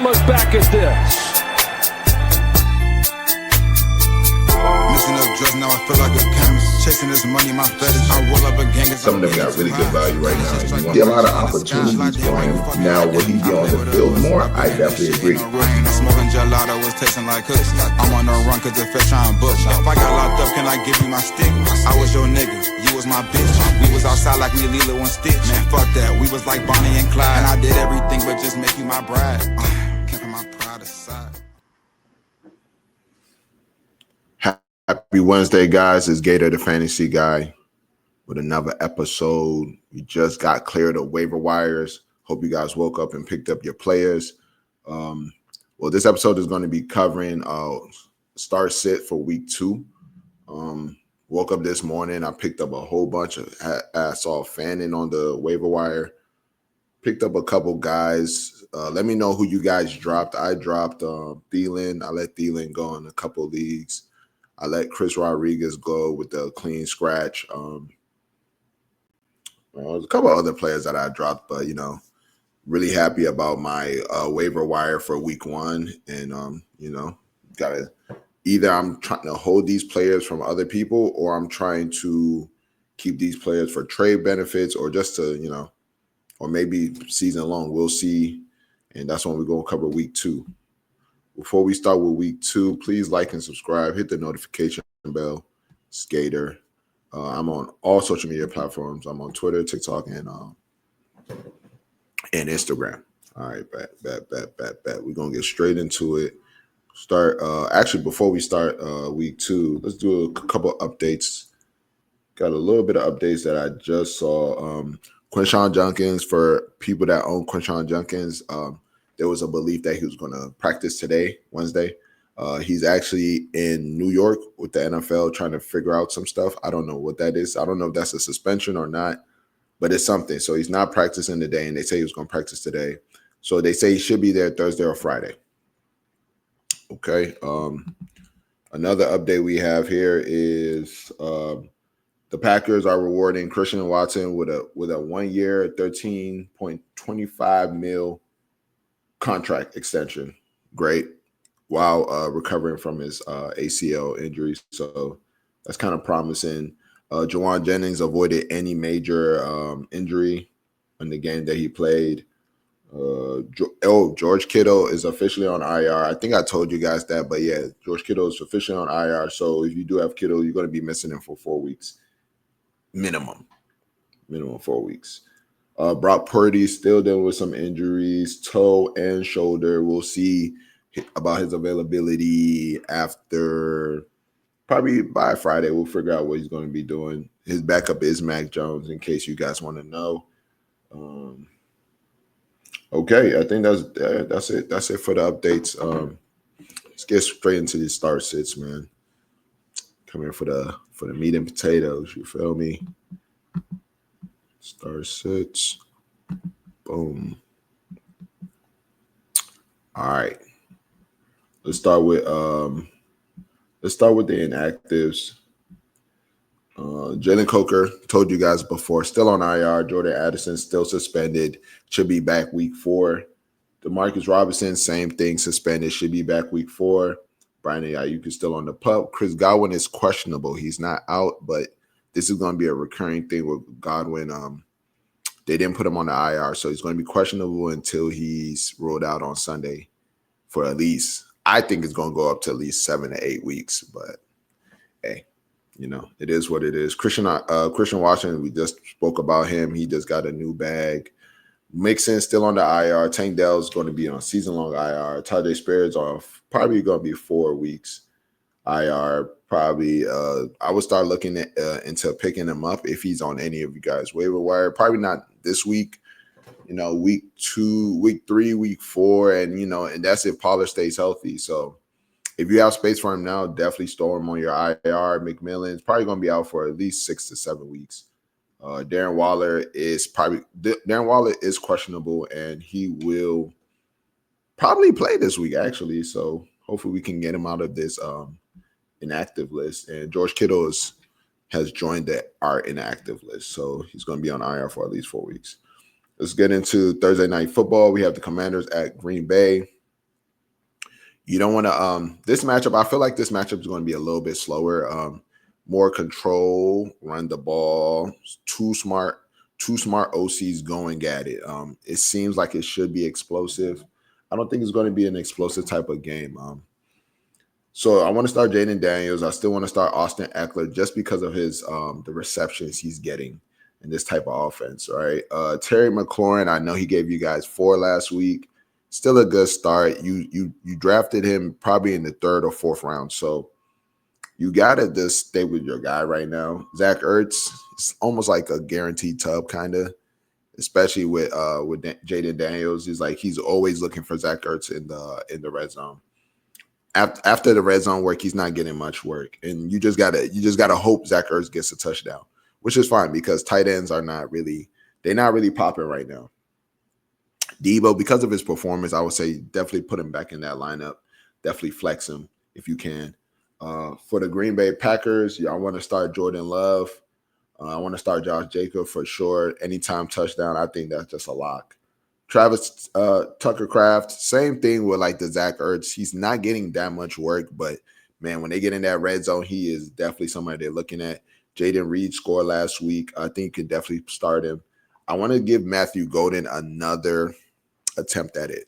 look back at this. Missing up drugs, now I feel like a chemist. Chasing this money, my fetish. I roll up a gang. Some of them got really good value right now. You see a lot of opportunities for him. Now, will he be on the field more? I definitely agree. Smoking gelato was tasting like hooks. I'm on the run cause the fish trying bush. If I got locked up, can I give you my stick? I was your nigga, you was my bitch. We was outside like me, Lilo and Stitch. Man, fuck that, we was like Bonnie and Clyde. And I did everything but just make you my bride. Keeping my pride aside. Happy Wednesday, guys. It's Gator, the fantasy guy, with another episode. We just got cleared of waiver wires. Hope you guys woke up and picked up your players. Well, this episode is going to be covering start sit for week 2. Woke up this morning. I picked up a whole bunch of I saw Fanning on the waiver wire. Picked up a couple guys. Let me know who you guys dropped. I dropped Thielen. I let Thielen go in a couple leagues. I let Chris Rodriguez go with the clean scratch. There's a couple of other players that I dropped, but, really happy about my waiver wire for week 1. And, gotta either I'm trying to hold these players from other people or I'm trying to keep these players for trade benefits or just to, or maybe season long. We'll see. And that's when we're going to cover week 2. Before we start with week 2, please like and subscribe. Hit the notification bell. Skater. I'm on all social media platforms. I'm on Twitter, TikTok, and Instagram. All right, bet. We're going to get straight into it. Actually, before we start week 2, let's do a couple updates. Got a little bit of updates that I just saw. Quinshon Judkins, for people that own Quinshon Judkins, there was a belief that he was going to practice today, Wednesday. He's actually in New York with the NFL trying to figure out some stuff. I don't know what that is. I don't know if that's a suspension or not, but it's something. So he's not practicing today, and they say he was going to practice today. So they say he should be there Thursday or Friday. Okay. Another update we have here is the Packers are rewarding Christian Watson with a 1-year, $13.25 million contract extension. Great. While recovering from his ACL injury. So that's kind of promising. Jawan Jennings avoided any major injury in the game that he played. George Kittle is officially on IR. I think I told you guys that, but yeah, George Kittle is officially on IR. So if you do have Kittle, you're going to be missing him for 4 weeks. Minimum 4 weeks. Brock Purdy still dealing with some injuries, toe and shoulder. We'll see about his availability after probably by Friday. We'll figure out what he's going to be doing. His backup is Mac Jones, in case you guys want to know. Okay, I think that's it. That's it for the updates. Let's get straight into the start sits, man. Come here for the meat and potatoes. You feel me? Start sits. Boom. All right. Let's start with the inactives. Jalen Coker, told you guys before, still on IR. Jordan Addison still suspended, should be back week 4. DeMarcus Robinson, same thing, suspended, should be back week 4. Brian Ayuk is still on the pup. Chris Godwin is questionable. He's not out, but this is going to be a recurring thing with Godwin. They didn't put him on the IR, so he's going to be questionable until he's ruled out on Sunday for at least, I think it's going to go up to at least 7 to 8 weeks. But hey, it is what it is. Christian Washington, we just spoke about him. He just got a new bag. Mixon still on the IR. Tank Dell's going to be on season-long IR. Tajay Spears off, probably going to be 4 weeks IR. Probably, I would start looking into picking him up if he's on any of you guys' waiver wire. Probably not this week. Week 2, week 3, week 4, and that's if Pollard stays healthy. So if you have space for him now, definitely store him on your IR. McMillan's probably going to be out for at least 6 to 7 weeks. Darren Waller is questionable, and he will probably play this week, actually. So hopefully we can get him out of this inactive list. And George Kittle has joined our inactive list, so he's going to be on IR for at least 4 weeks. Let's get into Thursday Night Football. We have the Commanders at Green Bay. You don't want to this matchup. I feel like this matchup is going to be a little bit slower. More control, run the ball, two smart OCs going at it. It seems like it should be explosive. I don't think it's going to be an explosive type of game. So I want to start Jaden Daniels. I still want to start Austin Eckler just because of his the receptions he's getting in this type of offense. All right. Terry McLaurin, I know he gave you guys 4 last week. Still a good start. You drafted him probably in the 3rd or 4th round. So you gotta just stay with your guy right now. Zach Ertz, it's almost like a guaranteed tub, kind of, especially with Jaden Daniels. He's always looking for Zach Ertz in the red zone. After the red zone work, he's not getting much work, and you just gotta hope Zach Ertz gets a touchdown, which is fine because tight ends are not really popping right now. Debo, because of his performance, I would say definitely put him back in that lineup. Definitely flex him if you can. For the Green Bay Packers, I want to start Jordan Love. I want to start Josh Jacobs for sure. Anytime touchdown, I think that's just a lock. Travis Tucker Craft, same thing with like the Zach Ertz. He's not getting that much work, but man, when they get in that red zone, he is definitely somebody they're looking at. Jaden Reed scored last week. I think you can definitely start him. I want to give Matthew Golden another attempt at it.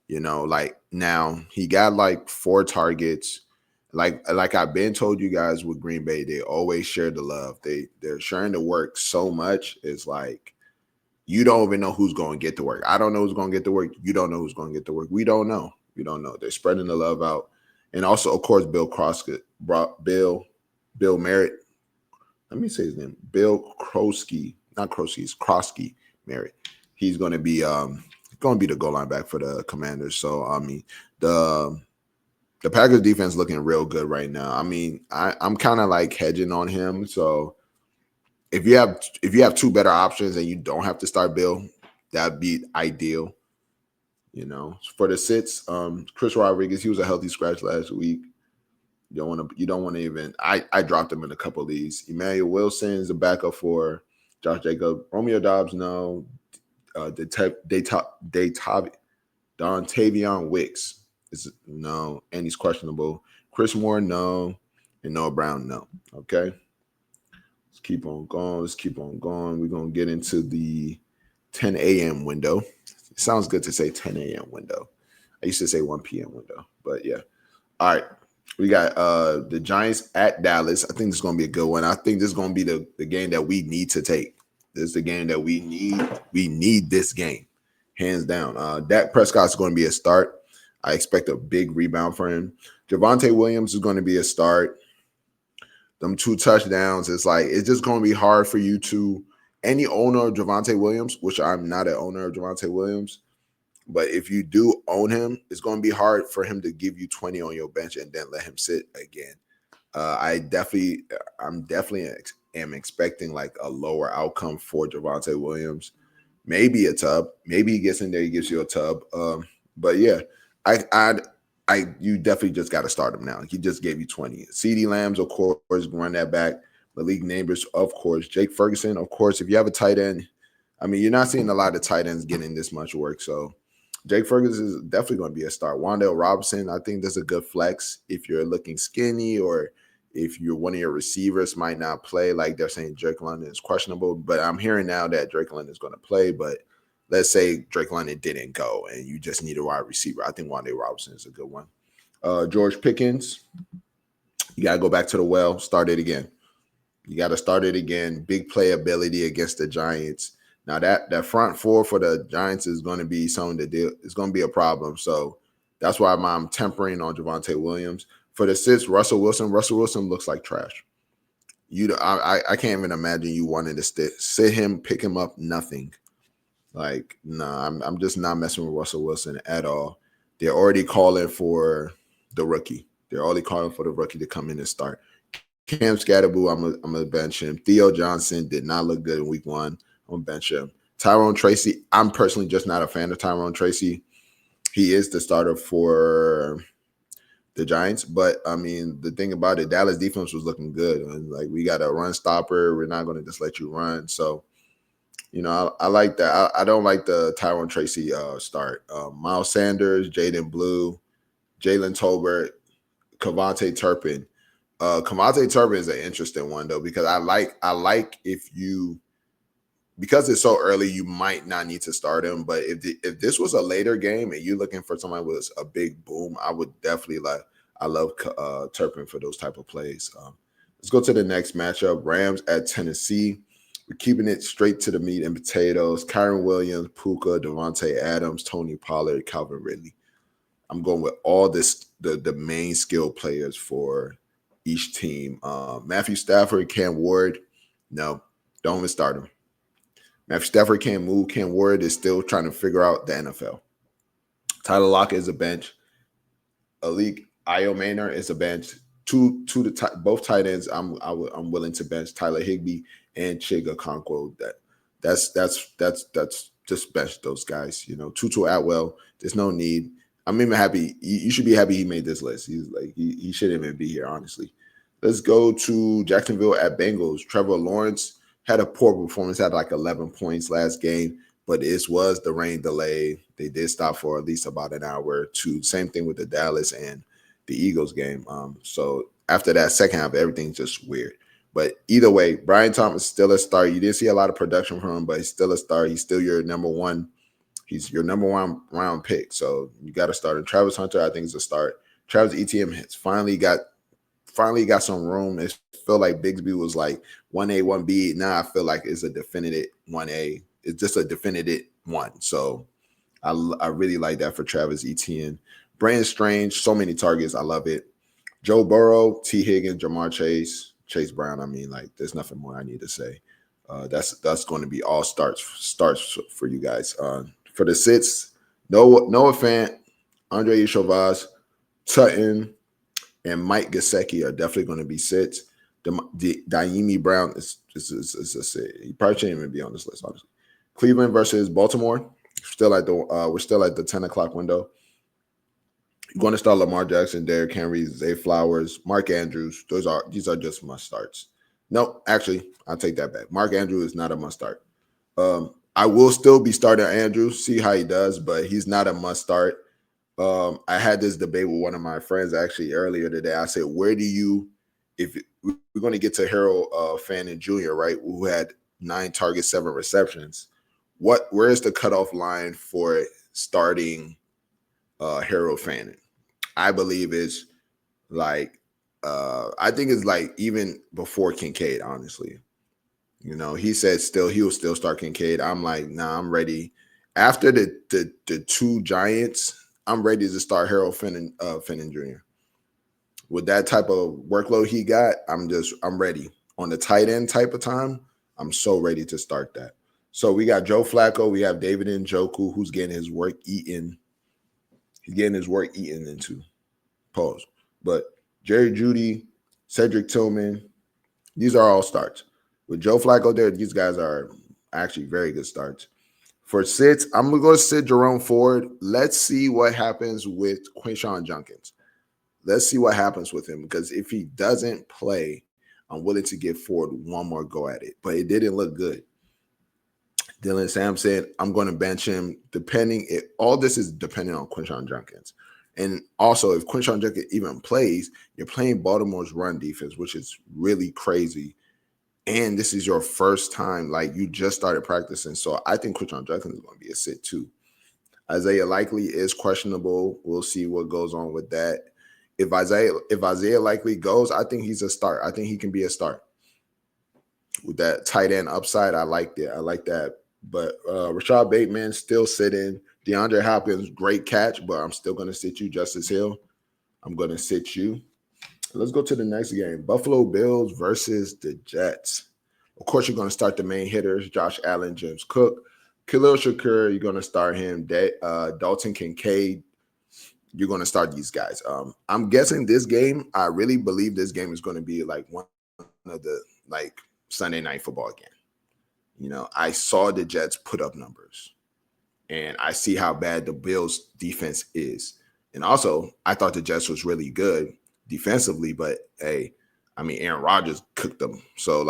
Like now he got like 4 targets. Like I've been told you guys with Green Bay, they always share the love. They're sharing the work so much. It's like you don't even know who's going to get the work. I don't know who's going to get the work. You don't know who's going to get the work. We don't know. We don't know. They're spreading the love out. And also, of course, Bill Merritt. Let me say his name. Bill Krosky. Not Krosky, it's Krosky Merritt. He's going to be the goal line back for the Commanders. So I mean, the Packers defense looking real good right now. I mean, I'm kind of like hedging on him. So if you have 2 better options and you don't have to start Bill, that'd be ideal. For the sits, Chris Rodriguez, he was a healthy scratch last week. You don't want to even. I dropped him in a couple of these. Emmanuel Wilson is a backup for Josh Jacobs. Romeo Dobbs, no. Dontavion Wicks is no, and he's questionable. Chris Moore, no, and Noah Brown, no. Okay. Let's keep on going. We're going to get into the 10 a.m. window. It sounds good to say 10 a.m. window. I used to say 1 p.m. window, but yeah. All right. We got the Giants at Dallas. I think this is going to be a good one. I think this is going to be the game that we need to take. This is the game that we need. We need this game, hands down. Dak Prescott's going to be a start. I expect a big rebound for him. Javonte Williams is going to be a start. Them 2 touchdowns, it's just going to be hard for you to any owner of Javonte Williams, which I'm not an owner of Javonte Williams, but if you do own him, it's going to be hard for him to give you 20 on your bench and then let him sit again. I'm definitely am expecting like a lower outcome for Javonte Williams. Maybe a tub. Maybe he gets in there, he gives you a tub. But yeah, you definitely just got to start him now. He just gave you 20. CeeDee Lamb's, of course, run that back. Malik Neighbors, of course. Jake Ferguson, of course. If you have a tight end, I mean, you're not seeing a lot of tight ends getting this much work. So Jake Ferguson is definitely going to be a start. Wan'Dale Robinson, I think that's a good flex if you're looking skinny or if one of your receivers might not play. Like they're saying Drake London is questionable, but I'm hearing now that Drake London is going to play. But let's say Drake London didn't go and you just need a wide receiver. I think Wan'Dale Robinson is a good one. George Pickens, you got to go back to the well, start it again. You got to start it again. Big playability against the Giants. Now that front 4 for the Giants is going to be something to deal. It's going to be a problem. So that's why I'm tempering on Javonte Williams. For the sits, Russell Wilson looks like trash. I can't even imagine you wanting to sit him, pick him up, nothing. Like, nah, I'm just not messing with Russell Wilson at all. They're already calling for the rookie. They're already calling for the rookie to come in and start. Cam Scatterboo, I'm gonna bench him. Theo Johnson did not look good in week 1. I'm gonna bench him. Tyrone Tracy, I'm personally just not a fan of Tyrone Tracy. He is the starter for the Giants, but I mean, the thing about it, Dallas defense was looking good. And like, we got a run stopper. We're not going to just let you run. So, I like that. I don't like the Tyrone Tracy start. Miles Sanders, Jaden Blue, Jalen Tolbert, Kavontae Turpin. Kavontae Turpin is an interesting one though because I like if you because it's so early, you might not need to start him. But if this was a later game and you're looking for somebody with a big boom, I would definitely like. I love Turpin for those type of plays. Let's go to the next matchup: Rams at Tennessee. We're keeping it straight to the meat and potatoes. Kyron Williams, Puka, Devontae Adams, Tony Pollard, Calvin Ridley. I'm going with all the main skill players for each team. Matthew Stafford, Cam Ward. No, don't even start him. Matthew Stafford can't move. Cam Ward is still trying to figure out the NFL. Tyler Lockett is a bench. Alik Iomaner is a bench. Both tight ends. I'm willing to bench Tyler Higbee and Chiga Conquo. That's just bench those guys. Tutu Atwell. There's no need. I'm even happy. You should be happy he made this list. He's like he shouldn't even be here, honestly. Let's go to Jacksonville at Bengals. Trevor Lawrence had a poor performance, had like 11 points last game, but it was the rain delay. They did stop for at least about an hour or two. Same thing with the Dallas and the Eagles game. So after that second half, everything's just weird. But either way, Brian Thomas is still a start. You didn't see a lot of production from him, but he's still a start. He's still your number one. He's your number one round pick. So you got to start him. Travis Hunter, I think, is a start. Travis Etienne has finally got some room. It felt like Bigsby was like 1A, 1B. Now I feel like it's a definitive 1A. It's just a definitive 1. So I really like that for Travis Etienne. Brandon Strange, so many targets. I love it. Joe Burrow, T. Higgins, Jamar Chase Brown. I mean, like, there's nothing more I need to say. That's going to be all starts for you guys. For the sits, Noah Fant, Andre Chauvaz, Sutton, and Mike Gesicki are definitely going to be sits. Daimi Brown is a sit. He probably shouldn't even be on this list, honestly. Cleveland versus Baltimore. We're still at the 10 o'clock window. You're going to start Lamar Jackson, Derrick Henry, Zay Flowers, Mark Andrews. These are just must starts. No, actually, I'll take that back. Mark Andrews is not a must start. I will still be starting Andrews, see how he does, but he's not a must start. I had this debate with one of my friends actually earlier today. I said, where do you, if we're going to get to Harold Fannin Jr., right, who had 9 targets, 7 receptions, where is the cutoff line for starting Harold Fannin? I believe it's like, I think it's like even before Kincaid, honestly. He said he will still start Kincaid. I'm like, nah, I'm ready. After the 2 Giants, I'm ready to start Harold Fannin Jr. With that type of workload he got, I'm ready. On the tight end type of time, I'm so ready to start that. So we got Joe Flacco, we have David Njoku, who's getting his work eaten. He's getting his work eaten into. Pause. But Jerry Jeudy, Cedric Tillman, these are all starts. With Joe Flacco there, these guys are actually very good starts. For sits, I'm going to sit Jerome Ford. Let's see what happens with Quinshon Judkins. Let's see what happens with him, because if he doesn't play, I'm willing to give Ford one more go at it. But it didn't look good. Dylan Sampson, I'm going to bench him. All this is dependent on Quinshon Judkins. And also, if Quinshon Judkins even plays, you're playing Baltimore's run defense, which is really crazy. And this is your first time, like you just started practicing. So I think Quinshon Judkins is going to be a sit too. Isaiah Likely is questionable. We'll see what goes on with that. If Isaiah Likely goes, I think he's a start. I think he can be a start. With that tight end upside, I like that. I like that. But Rashad Bateman still sitting. DeAndre Hopkins, great catch, but I'm still going to sit you. Justice Hill, I'm going to sit you. Let's go to the next game. Buffalo Bills versus the Jets. Of course, you're going to start the main hitters, Josh Allen, James Cook. Khalil Shakur, you're going to start him. Dalton Kincaid, you're going to start these guys. I'm guessing this game, I really believe this game is going to be like one of the Sunday night football game. I saw the Jets put up numbers, and I see how bad the Bills defense is. And also, I thought the Jets was really good defensively, but hey, I mean, Aaron Rodgers cooked them. So,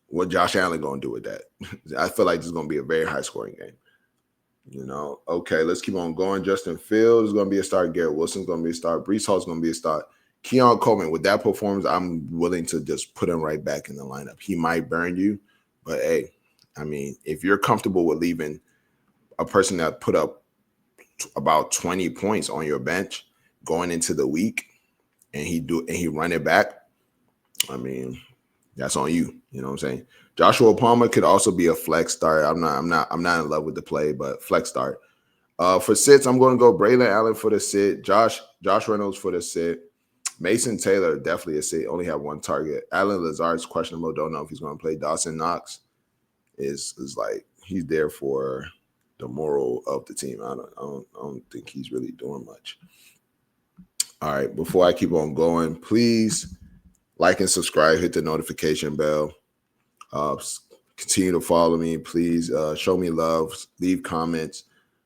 what Josh Allen going to do with that? I feel like this is going to be a very high-scoring game. Okay, let's keep on going. Justin Fields is going to be a start. Garrett Wilson's going to be a start. Brees Hall's going to be a start. Keon Coleman, with that performance, I'm willing to just put him right back in the lineup. He might burn you, but hey, I mean, if you're comfortable with leaving a person that put up about 20 points on your bench going into the week and he run it back, I mean, that's on you. You know what I'm saying? Joshua Palmer could also be a flex start. I'm not in love with the play, but flex start. For sits, I'm going to go Braylon Allen for the sit. Josh Reynolds for the sit. Mason Taylor, definitely a sit. Only have one target. Alan Lazard's questionable. Don't know if he's going to play. Dawson Knox is like he's there for the moral of the team. I don't think he's really doing much. All right, before I keep on going, please like and subscribe. Hit the notification bell. Continue to follow me. Please show me love. Leave comments.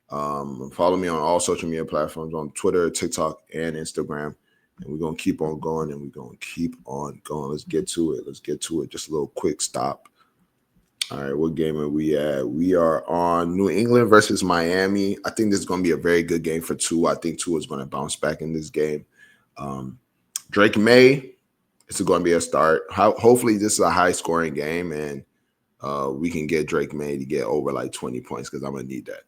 Follow me on all social media platforms on Twitter, TikTok, and Instagram. And we're going to keep on going and we're going to keep on going. Let's get to it. Just a little quick stop. All right, what game are we at? We are on New England versus Miami. I think this is going to be a very good game for Tua. I think Tua is going to bounce back in this game. Drake May, it's going to be a start. Hopefully, this is a high-scoring game, and we can get Drake May to get over like 20 points because I'm going to need that.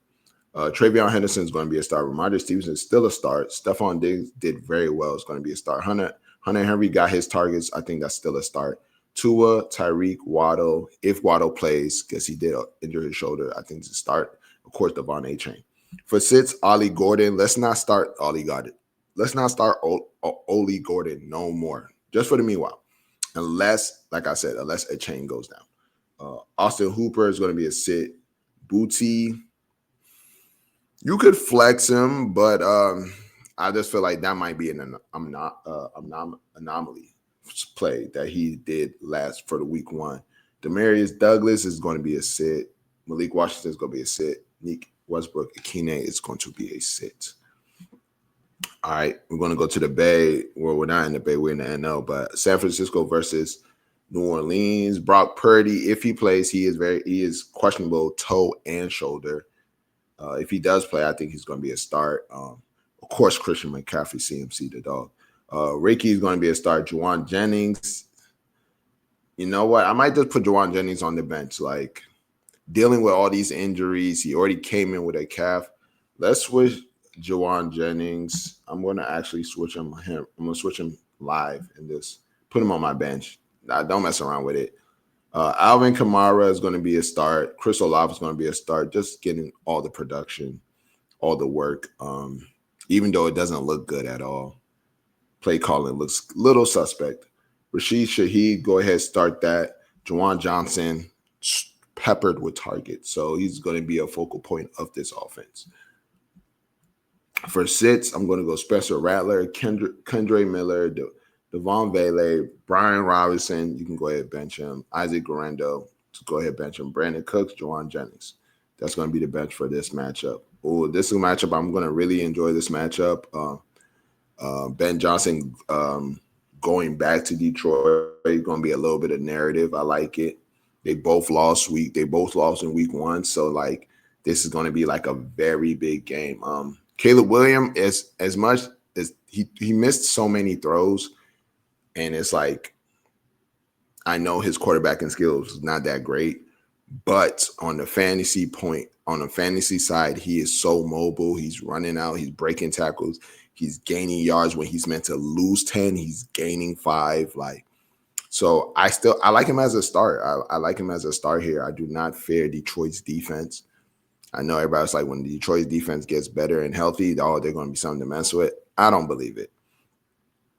Travion Henderson is going to be a start. Ramondre Stevenson is still a start. Stephon Diggs did very well. It's going to be a start. Hunter Henry got his targets. I think that's still a start. Tua, Tyreek, Waddle, if Waddle plays, because he did injure his shoulder, I think it's a start. Of course, Devon A-Chain. For sits, Ollie Gordon. Let's not start Ollie Gordon. Let's not start Ollie Gordon no more, just for the meanwhile. Unless, like I said, unless a chain goes down. Austin Hooper is going to be a sit. Booty, you could flex him, but I just feel like that might be an anomaly play that he did last for the week one. Demarius Douglas is going to be a sit. Malik Washington is going to be a sit. Nick Westbrook Akine is going to be a sit. All right, we're going to go to the Bay. Well, we're not in the Bay, we're in the NL, but San Francisco versus New Orleans. Brock Purdy, if he plays, he is questionable toe and shoulder. If he does play, I think he's going to be a start. Of course, Christian McCaffrey, CMC, the dog. Ricky is going to be a start. Juwan Jennings. You know what? I might just put Juwan Jennings on the bench. Like, dealing with all these injuries, he already came in with a calf. Let's switch Juwan Jennings. I'm going to actually switch him. I'm going to switch him live and just put him on my bench. Don't mess around with it. Alvin Kamara is going to be a start. Chris Olave is going to be a start. Just getting all the production, all the work, even though it doesn't look good at all. Play calling looks a little suspect. Rashid Shaheed, go ahead, start that. Juwan Johnson, peppered with targets. So he's going to be a focal point of this offense. For sits, I'm going to go Spencer Rattler, Kendre Miller, Devon Vele, Brian Robinson. You can go ahead and bench him. Isaac Guerrero, go ahead and bench him. Brandon Cooks, Juwan Jennings. That's going to be the bench for this matchup. Oh, this is a matchup I'm going to really enjoy this matchup. Ben Johnson going back to Detroit is going to be a little bit of narrative. I like it. They both lost in week one. So, like, this is going to be like a very big game. Caleb Williams, as much as he missed so many throws, and it's like, I know his quarterbacking skills is not that great, but on the fantasy side, he is so mobile. He's running out. He's breaking tackles. He's gaining yards when he's meant to lose 10. He's gaining 5. So I like him as a start. I like him as a start here. I do not fear Detroit's defense. I know everybody's like, when Detroit's defense gets better and healthy, they're going to be something to mess with. I don't believe it.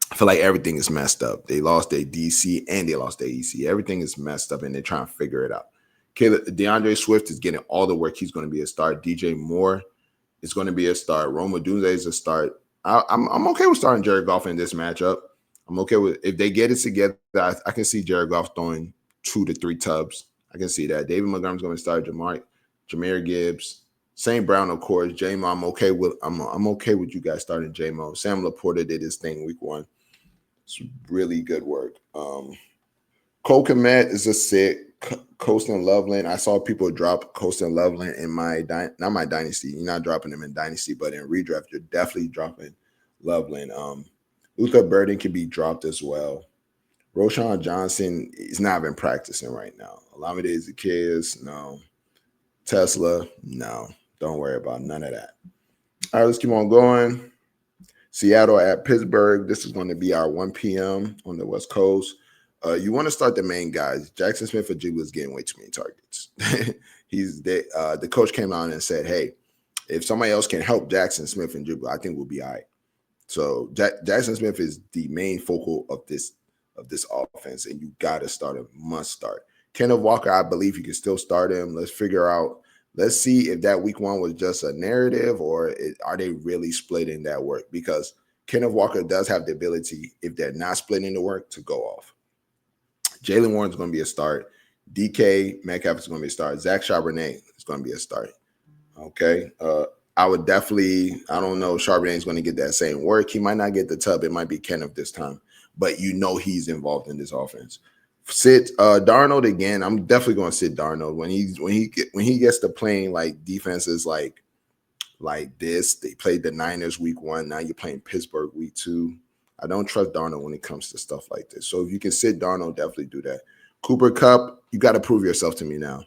I feel like everything is messed up. They lost their DC and they lost their EC. Everything is messed up and they're trying to figure it out. DeAndre Swift is getting all the work. He's going to be a start. DJ Moore is going to be a start. Roma Dunze is a start. I'm okay with starting Jared Goff in this matchup. I'm okay with, if they get it together, I can see Jared Goff throwing 2 to 3 tubs. I can see that. David Montgomery's going to start. Jahmyr Gibbs, St. Brown, of course. J-Mo, I'm okay with you guys starting J-Mo. Sam Laporta did his thing week one. It's really good work. Cole Kmet is a sit. Coastal Loveland. I saw people drop Coastal Loveland in my not my dynasty. You're not dropping them in dynasty, but in redraft, you're definitely dropping Loveland. Luther Burden can be dropped as well. Roshan Johnson is not even practicing right now. Olamide Zacchaeus, no. Tesla, no. Don't worry about none of that. All right, let's keep on going. Seattle at Pittsburgh. This is going to be our 1 p.m. on the West Coast. You want to start the main guys. Jackson Smith and Jigba is getting way too many targets. The coach came out and said, hey, if somebody else can help Jackson Smith and Jigba, I think we'll be all right. So Jackson Smith is the main focal of this offense, and you got to start him. Must start. Kenneth Walker, I believe you can still start him. Let's figure out. Let's see if that week one was just a narrative or are they really splitting that work? Because Kenneth Walker does have the ability, if they're not splitting the work, to go off. Jalen Warren's going to be a start. DK Metcalf is going to be a start. Zach Charbonnet is going to be a start. Okay. I would definitely, I don't know, Charbonnet is going to get that same work. He might not get the tub. It might be Kenneth this time. But you know he's involved in this offense. Sit Darnold again. I'm definitely going to sit Darnold when he gets to playing like defenses like this. They played the Niners week 1. Now you're playing Pittsburgh week 2. I don't trust Darnold when it comes to stuff like this. So if you can sit Darnold, definitely do that. Cooper Kupp, you got to prove yourself to me now.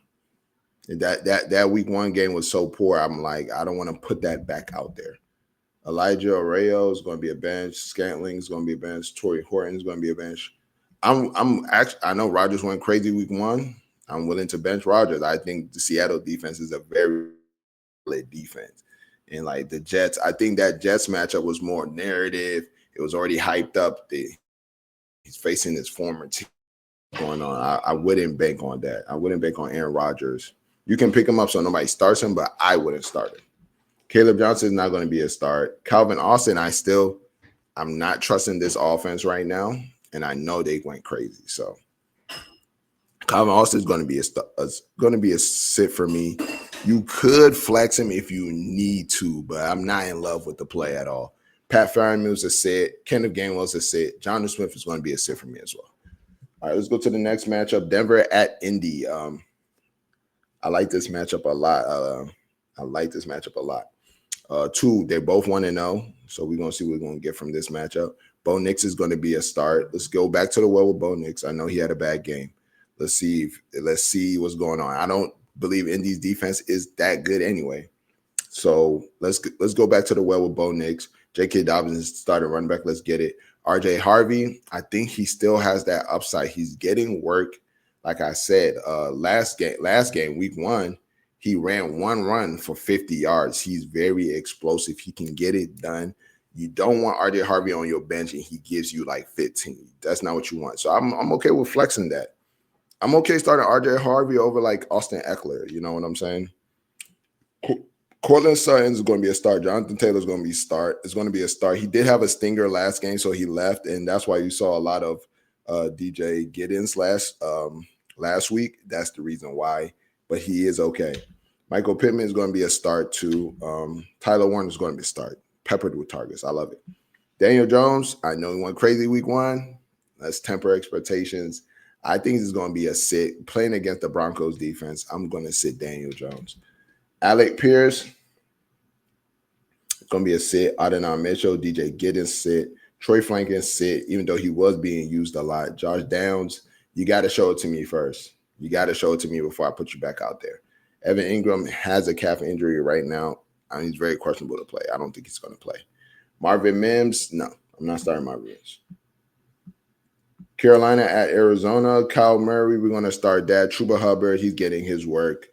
And that week 1 game was so poor. I'm like, I don't want to put that back out there. Elijah Arreo is going to be a bench. Scantling is going to be a bench. Torrey Horton is going to be a bench. I know Rodgers went crazy week 1. I'm willing to bench Rodgers. I think the Seattle defense is a very solid defense. And like the Jets, I think that Jets matchup was more narrative. It was already hyped up. He's facing his former team going on. I wouldn't bank on that. I wouldn't bank on Aaron Rodgers. You can pick him up so nobody starts him, but I wouldn't start him. Caleb Johnson is not going to be a start. Calvin Austin, I'm not trusting this offense right now, and I know they went crazy. So Calvin Austin is going to be a sit for me. You could flex him if you need to, but I'm not in love with the play at all. Pat Fairmouth's a sit. Kenneth Gainwell's a sit. Jonathan Smith is going to be a sit for me as well. All right, let's go to the next matchup. Denver at Indy. I like this matchup a lot. Two, they're both 1-0, so we're going to see what we're going to get from this matchup. Bo Nix is going to be a start. Let's go back to the well with Bo Nix. I know he had a bad game. Let's see what's going on. I don't believe Indy's defense is that good anyway. So let's go back to the well with Bo Nix. J.K. Dobbins started running back. Let's get it. R.J. Harvey, I think he still has that upside. He's getting work. Like I said, last game, week 1, he ran 1 run for 50 yards. He's very explosive. He can get it done. You don't want R.J. Harvey on your bench and he gives you like 15. That's not what you want. So I'm okay with flexing that. I'm okay starting R.J. Harvey over like Austin Eckler. You know what I'm saying? Cortland Sutton is going to be a start. Jonathan Taylor is going to be a start. He did have a stinger last game, so he left, and that's why you saw a lot of DJ Giddens last week. That's the reason why, but he is okay. Michael Pittman is going to be a start too. Tyler Warren is going to be a start, peppered with targets. I love it. Daniel Jones, I know he went crazy week 1. Let's temper expectations. I think this is going to be a sit. Playing against the Broncos defense, I'm going to sit Daniel Jones. Alec Pierce, going to be a sit. Adonai Mitchell, DJ Giddens sit. Troy Franklin sit, even though he was being used a lot. Josh Downs, you got to show it to me first. You got to show it to me before I put you back out there. Evan Ingram has a calf injury right now. He's very questionable to play. I don't think he's going to play. Marvin Mims, no, I'm not starting Marvin Mims. Carolina at Arizona. Kyle Murray, we're going to start that. Chuba Hubbard, he's getting his work.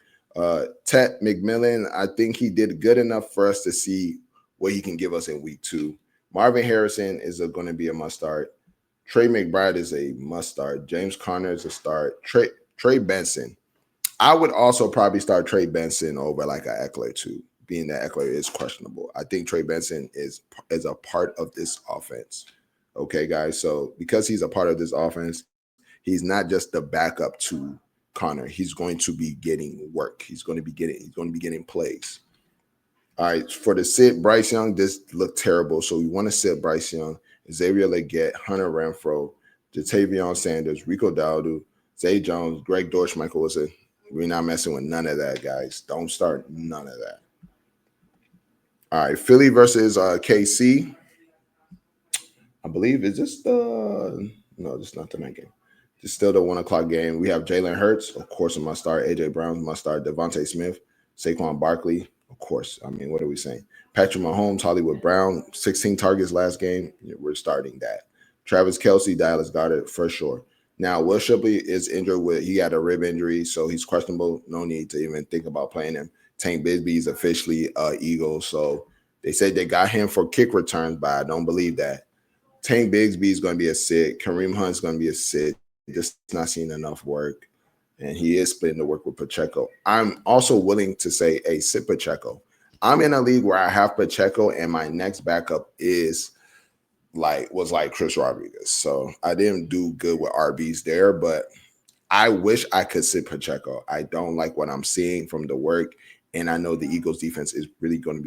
Tet McMillan, I think he did good enough for us to see what he can give us in week 2. Marvin Harrison is going to be a must start. Trey McBride is a must start. James Conner is a start. Trey Benson. I would also probably start Trey Benson over like a Eckler too, being that Eckler is questionable. I think Trey Benson is a part of this offense. Okay, guys. So because he's a part of this offense, he's not just the backup to Connor. He's going to be getting work. He's going to be getting plays. All right, for the sit, Bryce Young, this looked terrible. So we want to sit Bryce Young, Xavier Leggett, Hunter Renfrow, Jatavion Sanders, Rico Dowdle, Zay Jones, Greg Dortch, Michael Wilson. We're not messing with none of that, guys. Don't start none of that. All right, Philly versus KC. I believe is this the no, this is not the night game. It's still the 1 o'clock game. We have Jalen Hurts, of course, a must start. AJ Brown, must start. Devontae Smith, Saquon Barkley, of course. I mean, what are we saying? Patrick Mahomes, Hollywood Brown, 16 targets last game. We're starting that. Travis Kelsey, Dallas Goedert for sure. Now, Will Shipley is injured he had a rib injury, so he's questionable. No need to even think about playing him. Tank Bigsby is officially Eagle, so they said they got him for kick returns, but I don't believe that. Tank Bigsby is going to be a sit. Kareem Hunt's going to be a sit. Just not seeing enough work. And he is splitting the work with Pacheco. I'm also willing to say a sit Pacheco. I'm in a league where I have Pacheco and my next backup was like Chris Rodriguez. So I didn't do good with RBs there, but I wish I could sit Pacheco. I don't like what I'm seeing from the work. And I know the Eagles defense is really going to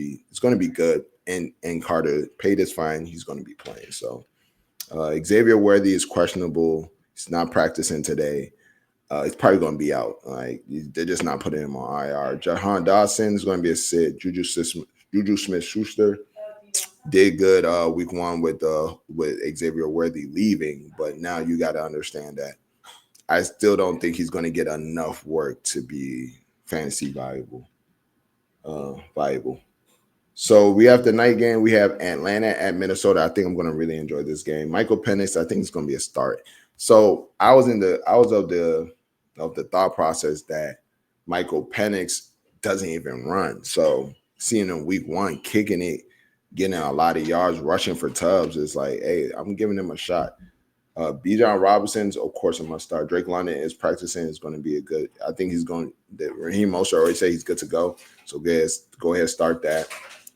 be good. And Carter Pate is fine. He's going to be playing. So Xavier Worthy is questionable. He's not practicing today. He's probably going to be out. Like they're just not putting him on IR. Jahan Dawson is going to be a sit. Juju Smith-Schuster did good week 1 with Xavier Worthy leaving, but now you got to understand that I still don't think he's going to get enough work to be fantasy viable. So we have the night game. We have Atlanta at Minnesota. I think I'm going to really enjoy this game. Michael Penix, I think it's going to be a start. So I was of the thought process that Michael Penix doesn't even run. So seeing him week 1 kicking it, getting a lot of yards, rushing for tubs, is like, hey, I'm giving him a shot. Bijan Robinson's, of course, a must start. Drake London is practicing. Is going to be a good. I think he's going. Raheem Mostert already say he's good to go. So guys, go ahead, start that.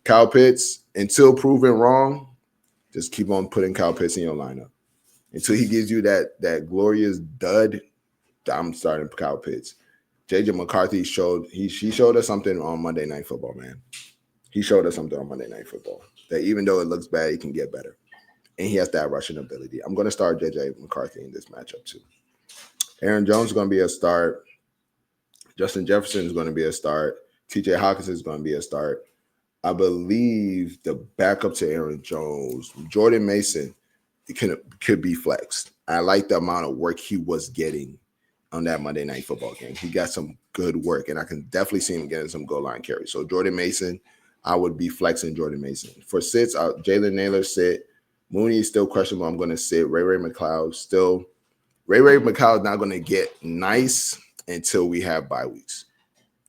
Kyle Pitts, until proven wrong, just keep on putting Kyle Pitts in your lineup until he gives you that glorious dud. I'm starting Kyle Pitts. JJ McCarthy showed us something on Monday Night Football, man. He showed us something on Monday Night Football that even though it looks bad, he can get better. And he has that rushing ability. I'm going to start JJ McCarthy in this matchup too. Aaron Jones is going to be a start. Justin Jefferson is going to be a start. TJ Hawkins is going to be a start. I believe the backup to Aaron Jones, Jordan Mason, could be flexed. I like the amount of work he was getting on that Monday Night Football game. He got some good work, and I can definitely see him getting some goal line carries. So Jordan Mason, I would be flexing Jordan Mason. For sits, Jalen Naylor sit. Mooney is still questionable. I'm going to sit. Ray McLeod still. Ray McLeod is not going to get nice until we have bye weeks.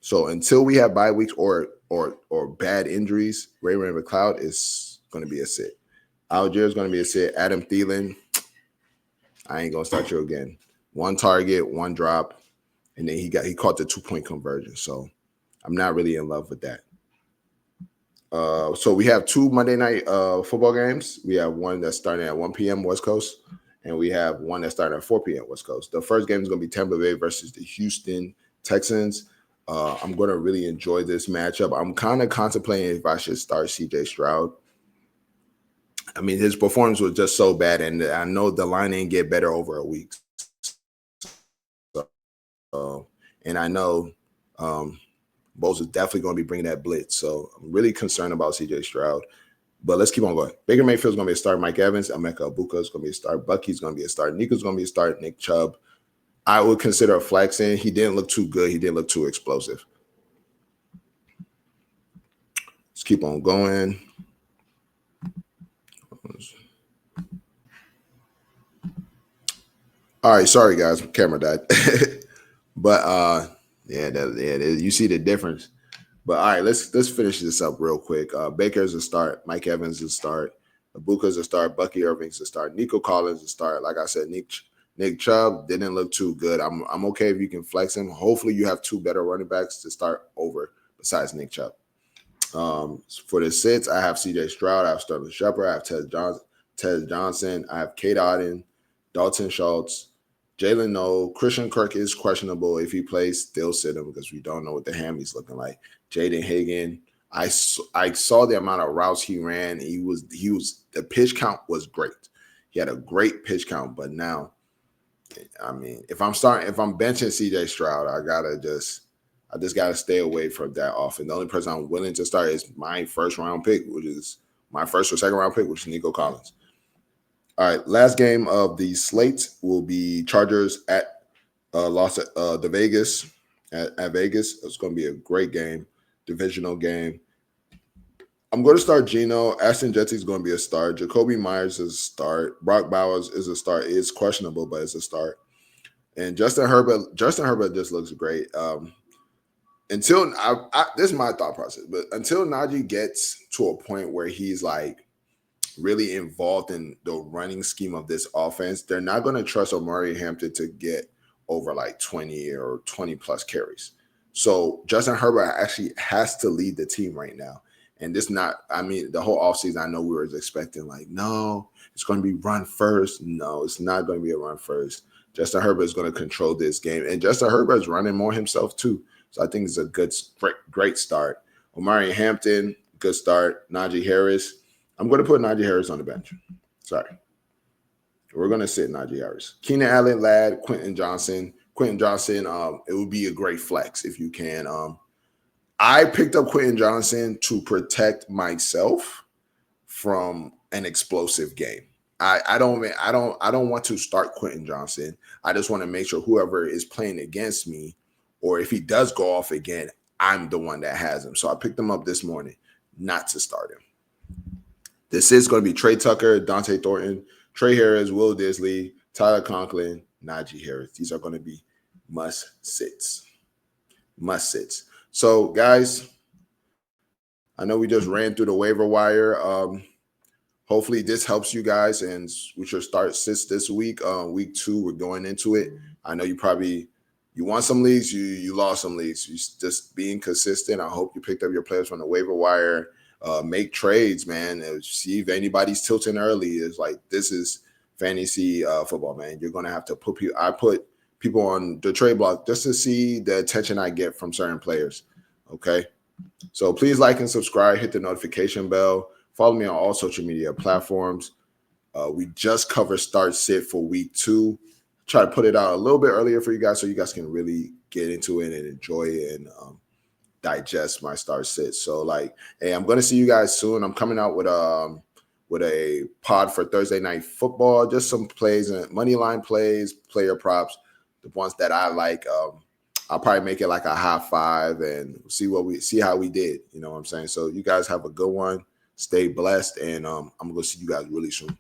So until we have bye weeks or bad injuries, Ray McLeod is going to be a sit. Algier is going to be a sit. Adam Thielen, I ain't going to start you again. 1 target, 1 drop, and then he caught the 2-point conversion. So I'm not really in love with that. So we have 2 Monday night football games. We have one that's starting at 1 p.m. West Coast, and we have one that's starting at 4 p.m. West Coast. The first game is going to be Tampa Bay versus the Houston Texans. I'm going to really enjoy this matchup. I'm kind of contemplating if I should start C.J. Stroud. I mean, his performance was just so bad, and I know the line ain't get better over a week. And I know Bose is definitely going to be bringing that blitz. So I'm really concerned about C.J. Stroud. But let's keep on going. Baker Mayfield's going to be a start. Mike Evans, Emeka Egbuka is going to be a start. Bucky's going to be a start. Nico's going to be a start. Nick Chubb, I would consider a flex in. He didn't look too good. He didn't look too explosive. Let's keep on going. All right, sorry guys, camera died. But you see the difference. But all right, let's finish this up real quick. Baker's a start. Mike Evans is a start. Abuka's a start. Bucky Irving's a start. Nico Collins a start. Like I said, Nick Chubb didn't look too good. I'm okay if you can flex him. Hopefully you have 2 better running backs to start over besides Nick Chubb. For the sits, I have C.J. Stroud. I have Sterling Shepard. I have Ted Johnson. I have Kate Auden, Dalton Schultz, Jalen Noel. Christian Kirk is questionable. If he plays, still sit him because we don't know what the hammy's looking like. Jaden Hagan. I saw the amount of routes he ran. The pitch count was great. He had a great pitch count, but now I mean, if I'm benching CJ Stroud, I just gotta stay away from that often. The only person I'm willing to start is my first round pick, which is my first or second round pick, which is Nico Collins. All right, last game of the slate will be Chargers at lost at the Vegas at Vegas. It's going to be a great game, divisional game. I'm going to start Geno. Ashton Jetty is going to be a start. Jacoby Myers is a start. Brock Bowers is a start. It's questionable, but it's a start. And Justin Herbert just looks great. Until this is my thought process, but until Najee gets to a point where he's like really involved in the running scheme of this offense, they're not going to trust Omari Hampton to get over like 20 or 20 plus carries. So Justin Herbert actually has to lead the team right now. And this not, I mean, the whole offseason, I know we were expecting like, no, it's going to be run first. No, it's not going to be a run first. Justin Herbert is going to control this game. And Justin Herbert is running more himself too. So I think it's a great start. Omari Hampton, good start. Najee Harris. I'm going to put Najee Harris on the bench. Sorry. We're going to sit Najee Harris. Keenan Allen, Ladd, Quentin Johnson. Quentin Johnson, it would be a great flex if you can. I picked up Quentin Johnson to protect myself from an explosive game. I don't want to start Quentin Johnson. I just want to make sure whoever is playing against me, or if he does go off again, I'm the one that has him. So I picked him up this morning, not to start him. This is going to be Trey Tucker, Dante Thornton, Trey Harris, Will Disley, Tyler Conklin, Najee Harris. These are going to be must sits. So, guys, I know we just ran through the waiver wire. Hopefully this helps you guys, and with your start sits this week. Week 2, we're going into it. I know you won some leagues, you lost some leagues. You just being consistent. I hope you picked up your players from the waiver wire. Make trades, man. See if anybody's tilting early. It's like, this is fantasy football, man. You're gonna have to I put people on the trade block just to see the attention I get from certain players. Okay, so please like and subscribe. Hit the notification bell. Follow me on all social media platforms. We just covered start sit for week 2. Try to put it out a little bit earlier for you guys so you guys can really get into it and enjoy it and digest my start sit. So like, hey, I'm going to see you guys soon. I'm coming out with a pod for Thursday Night Football, just some plays and money line plays, player props, the ones that I like. I'll probably make it like a high 5 and see how we did. You know what I'm saying? So you guys have a good one. Stay blessed, and I'm going to see you guys really soon.